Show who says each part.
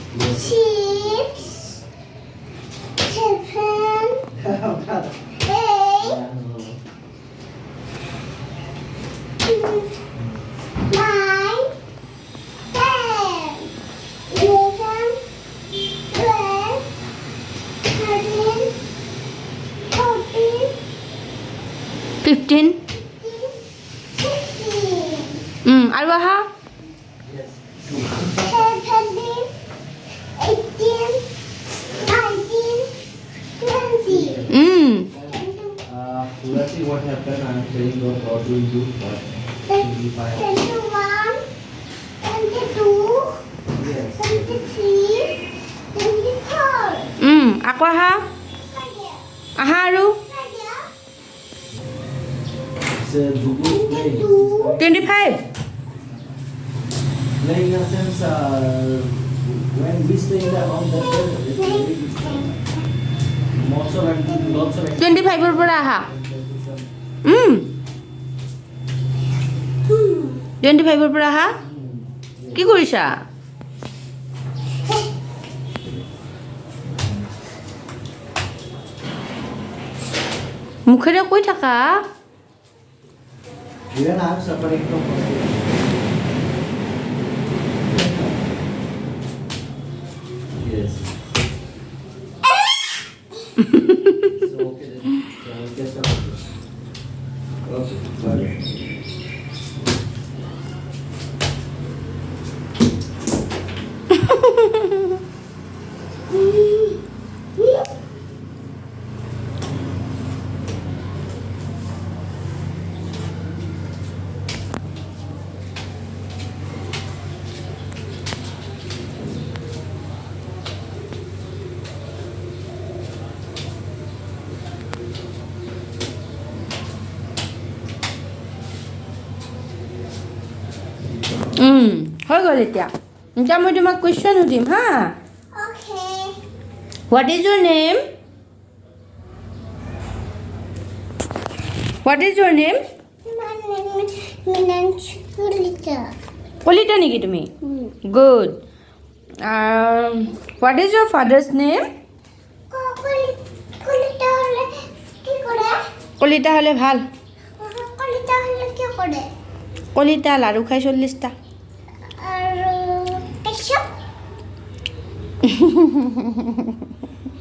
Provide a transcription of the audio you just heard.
Speaker 1: Six, seven, eight, nine, 10, 11, 12, 13, 14,
Speaker 2: 15
Speaker 1: 16,
Speaker 2: আৰু আহা
Speaker 1: 17, 18, 19, 20.
Speaker 3: Let's see what happened. I'm saying how to do that.
Speaker 1: 21, 22,
Speaker 3: Yes.
Speaker 1: 23, 24.
Speaker 2: আকৌ আহা আহা আৰু
Speaker 3: It's a Google Play.
Speaker 2: 25
Speaker 3: Playing in a sense, when we stay in the on the bed, it's very different. Lots of activity, lots of activity.
Speaker 2: 25ৰ পৰা আহা 25ৰ পৰা আহা কি কৰিছা মুখেৰে কৈ থাকা
Speaker 3: Even I'm suffering from frustration. Yes. So okay then. So I'll get some of this. Okay. Sorry.
Speaker 2: হৈ গ'ল এতিয়া এতিয়া মই তোমাক কুৱেশ্যন সুধিম হা
Speaker 1: Okay.
Speaker 2: হোৱাট ইজ ইউৰ নেম হোৱাট ইজ ইউৰ name
Speaker 1: My name is Kulita.
Speaker 2: Kalita নেকি তুমি গুড হোৱাট ইজ ইউৰ ফাদাৰ্ছ নেম
Speaker 1: Kulita হলে কি কৰে?
Speaker 2: কলিতা হ'লে ভাল
Speaker 1: Kulita হলে কি কৰে?
Speaker 2: কলিতা লাৰু খাই 40টা
Speaker 1: আৰু কেশৱ